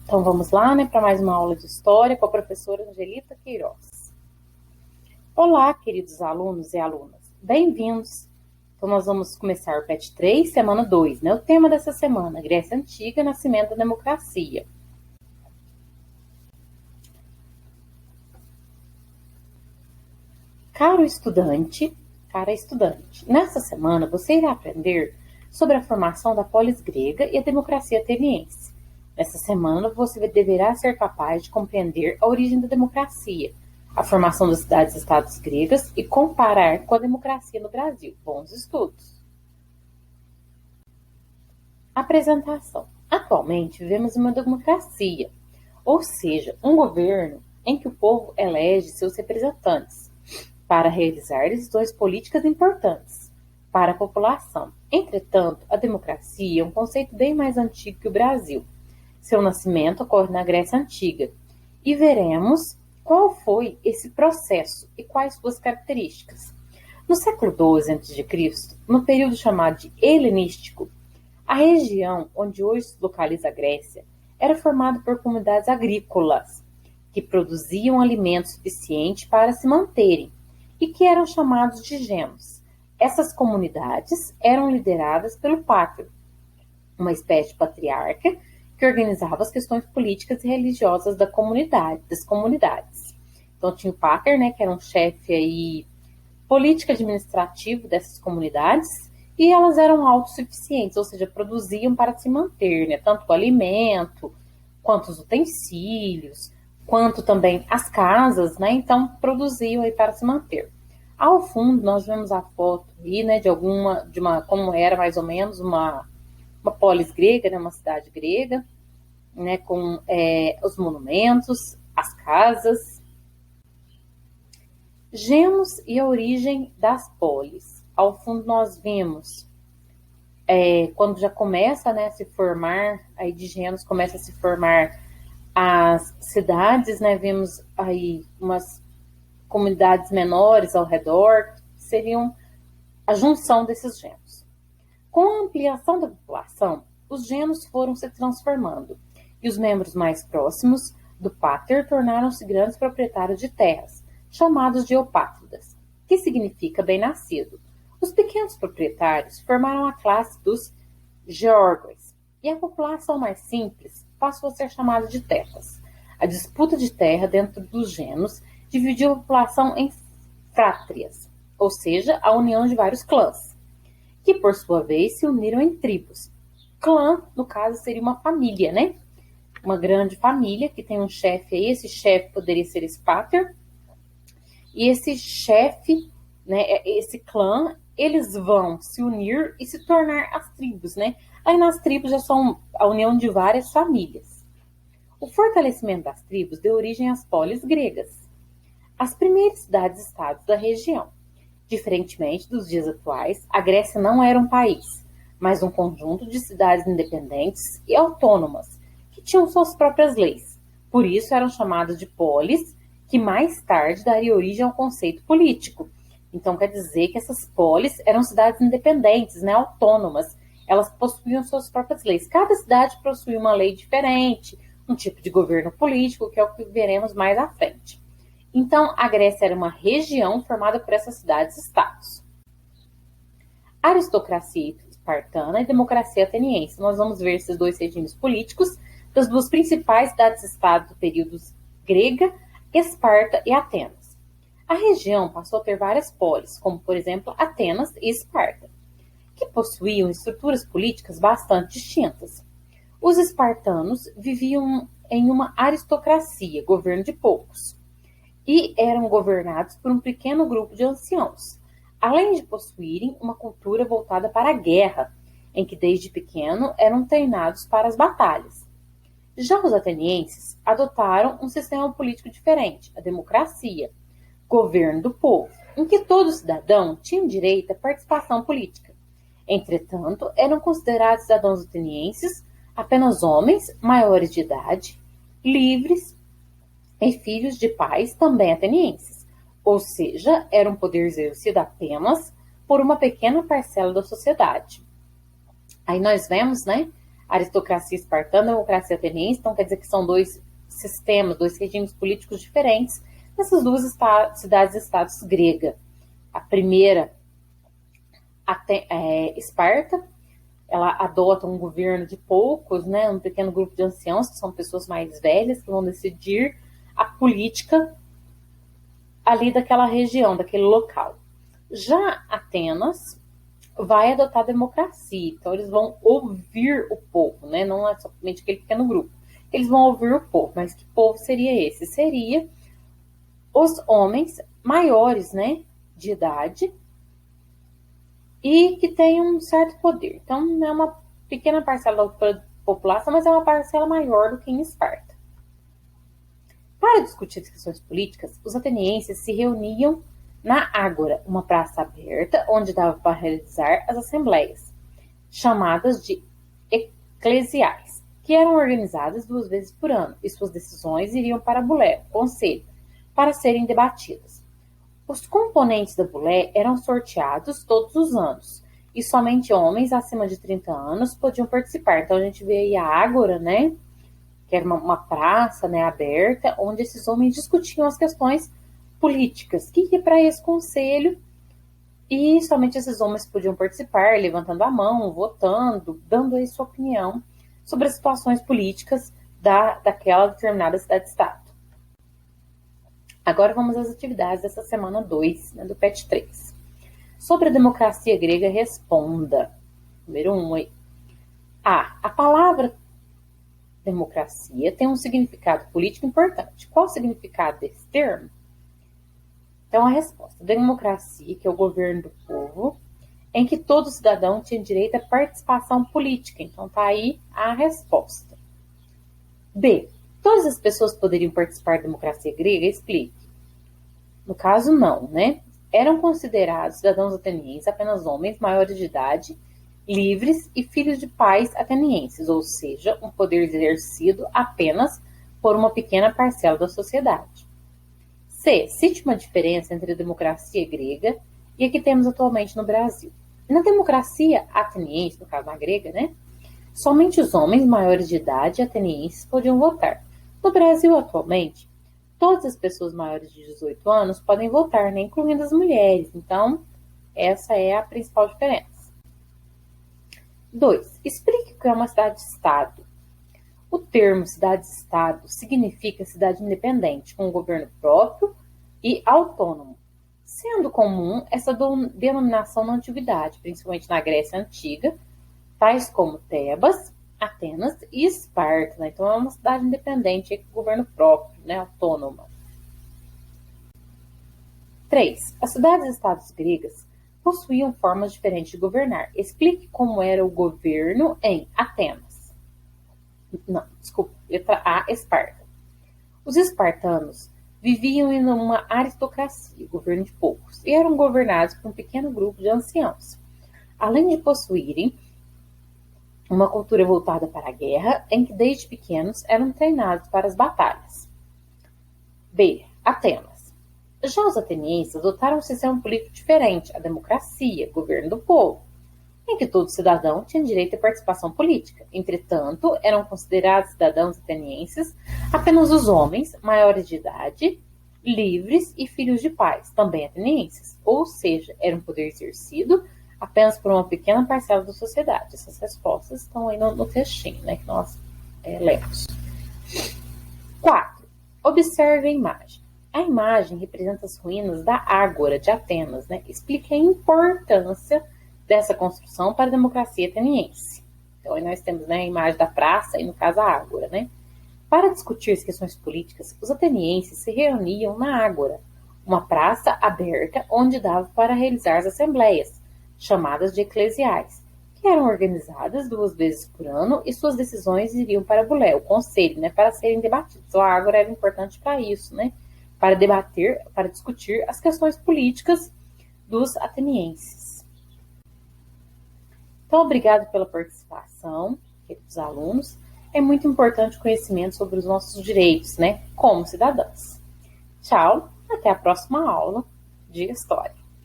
Então vamos lá, né, para mais uma aula de História com a professora Angelita Queiroz. Olá, queridos alunos e alunas, bem-vindos. Então nós vamos começar o PET 3, semana 2, né? O tema dessa semana, Grécia Antiga, Nascimento da Democracia. Cara estudante, nessa semana você irá aprender sobre a formação da polis grega e a democracia ateniense. Nessa semana você deverá ser capaz de compreender a origem da democracia, a formação das cidades-estados gregas e comparar com a democracia no Brasil. Bons estudos! Apresentação. Atualmente vivemos uma democracia, ou seja, um governo em que o povo elege seus representantes para realizar decisões políticas importantes para a população. Entretanto, a democracia é um conceito bem mais antigo que o Brasil. Seu nascimento ocorre na Grécia Antiga e veremos qual foi esse processo e quais suas características. No século XII a.C., no período chamado de helenístico, a região onde hoje se localiza a Grécia era formada por comunidades agrícolas que produziam alimento suficiente para se manterem e que eram chamados de gemos. Essas comunidades eram lideradas pelo pátrio, uma espécie de patriarca que organizava as questões políticas e religiosas das comunidades. Então tinha o pater, né, que era um chefe aí político administrativo dessas comunidades, e elas eram autossuficientes, ou seja, produziam para se manter, né, tanto o alimento, quanto os utensílios, quanto também as casas, né, então produziam aí para se manter. Ao fundo nós vemos a foto aí, né, de uma como era mais ou menos uma polis grega, né, uma cidade grega, né, com os monumentos, as casas. Gemos e a origem das polis. Ao fundo nós vemos quando já começa, né, a se formar, aí de Gemos começa a se formar as cidades, né, vemos aí umas comunidades menores ao redor, que seriam a junção desses genos. Com a ampliação da população, os genos foram se transformando e os membros mais próximos do pater tornaram-se grandes proprietários de terras, chamados de eupátridas, que significa bem-nascido. Os pequenos proprietários formaram a classe dos geórgos e a população mais simples passou a ser chamada de tetas. A disputa de terra dentro dos genos dividiu a população em frátrias, ou seja, a união de vários clãs, que por sua vez se uniram em tribos. Clã, no caso, seria uma família, né? Uma grande família que tem um chefe aí, esse chefe poderia ser esse pater, e esse chefe, né, esse clã, eles vão se unir e se tornar as tribos, né? Aí nas tribos já são a união de várias famílias. O fortalecimento das tribos deu origem às polis gregas, as primeiras cidades-estados da região. Diferentemente dos dias atuais, a Grécia não era um país, mas um conjunto de cidades independentes e autônomas, que tinham suas próprias leis. Por isso eram chamadas de polis, que mais tarde daria origem ao conceito político. Então quer dizer que essas polis eram cidades independentes, né, autônomas. Elas possuíam suas próprias leis. Cada cidade possuía uma lei diferente, um tipo de governo político, que é o que veremos mais à frente. Então, a Grécia era uma região formada por essas cidades-estados. Aristocracia espartana e democracia ateniense. Nós vamos ver esses dois regimes políticos das duas principais cidades-estados do período grega, Esparta e Atenas. A região passou a ter várias polis, como, por exemplo, Atenas e Esparta, que possuíam estruturas políticas bastante distintas. Os espartanos viviam em uma aristocracia, governo de poucos, e eram governados por um pequeno grupo de anciãos, além de possuírem uma cultura voltada para a guerra, em que desde pequeno eram treinados para as batalhas. Já os atenienses adotaram um sistema político diferente, a democracia, governo do povo, em que todo cidadão tinha direito à participação política. Entretanto, eram considerados cidadãos atenienses apenas homens maiores de idade, livres e filhos de pais também atenienses, ou seja, era um poder exercido apenas por uma pequena parcela da sociedade. Aí nós vemos, né, aristocracia espartana e democracia ateniense, então quer dizer que são dois sistemas, dois regimes políticos diferentes nessas duas cidades-estados grega. A primeira, Esparta, ela adota um governo de poucos, né, um pequeno grupo de anciãos, que são pessoas mais velhas, que vão decidir a política ali daquela região, daquele local. Já Atenas vai adotar a democracia, então eles vão ouvir o povo, né, não é somente aquele pequeno grupo. Eles vão ouvir o povo, mas que povo seria esse? Seria os homens maiores, né, de idade, e que tem um certo poder. Então, não é uma pequena parcela da população, mas é uma parcela maior do que em Esparta. Para discutir as questões políticas, os atenienses se reuniam na Ágora, uma praça aberta, onde dava para realizar as assembleias, chamadas de eclesiais, que eram organizadas 2 vezes por ano, e suas decisões iriam para a Bulé, o conselho, para serem debatidas. Os componentes da Bulé eram sorteados todos os anos, e somente homens acima de 30 anos podiam participar. Então a gente vê aí a Ágora, né, que era uma praça, né, aberta, onde esses homens discutiam as questões políticas, que ia para esse conselho, e somente esses homens podiam participar, levantando a mão, votando, dando aí sua opinião sobre as situações políticas daquela determinada cidade-estado. Agora vamos às atividades dessa semana 2, né, do PET 3. Sobre a democracia grega, responda. Número 1 aí. A palavra democracia tem um significado político importante. Qual o significado desse termo? Então, a resposta. Democracia, que é o governo do povo, em que todo cidadão tinha direito à participação política. Então, tá aí a resposta. B. Todas as pessoas poderiam participar da democracia grega? Explique. No caso, não, né? Eram considerados cidadãos atenienses apenas homens maiores de idade, livres e filhos de pais atenienses, ou seja, um poder exercido apenas por uma pequena parcela da sociedade. C. Cite uma diferença entre a democracia grega e a que temos atualmente no Brasil. Na democracia ateniense, no caso na grega, né? Somente os homens maiores de idade atenienses podiam votar. No Brasil, atualmente, todas as pessoas maiores de 18 anos podem votar, né, incluindo as mulheres. Então, essa é a principal diferença. 2. Explique o que é uma cidade-estado. O termo cidade-estado significa cidade independente, com governo próprio e autônomo, sendo comum essa denominação na antiguidade, principalmente na Grécia Antiga, tais como Tebas, Atenas e Esparta, né? Então é uma cidade independente com governo próprio, né? Autônoma. 3. As cidades-estados gregas possuíam formas diferentes de governar. Explique como era o governo em Atenas. Não, desculpa, letra A, Esparta. Os espartanos viviam em uma aristocracia, governo de poucos, e eram governados por um pequeno grupo de anciãos. Além de possuírem uma cultura voltada para a guerra, em que desde pequenos eram treinados para as batalhas. B. Atenas. Já os atenienses adotaram um sistema político diferente, a democracia, governo do povo, em que todo cidadão tinha direito à participação política. Entretanto, eram considerados cidadãos atenienses apenas os homens maiores de idade, livres e filhos de pais, também atenienses, ou seja, era um poder exercido apenas por uma pequena parcela da sociedade. Essas respostas estão aí no textinho, né, que nós lemos. 4. Observe a imagem. A imagem representa as ruínas da Ágora de Atenas, né? Explique a importância dessa construção para a democracia ateniense. Então, aí nós temos, né, a imagem da praça e, no caso, a Ágora, né? Para discutir as questões políticas, os atenienses se reuniam na Ágora, uma praça aberta onde dava para realizar as assembleias, chamadas de eclesiais, que eram organizadas 2 vezes por ano e suas decisões iriam para a Bulé, o conselho, né, para serem debatidas. Então, a Ágora era importante para isso, né? Para debater, para discutir as questões políticas dos atenienses. Então, obrigado pela participação, queridos alunos. É muito importante o conhecimento sobre os nossos direitos, né, como cidadãos. Tchau, até a próxima aula de História.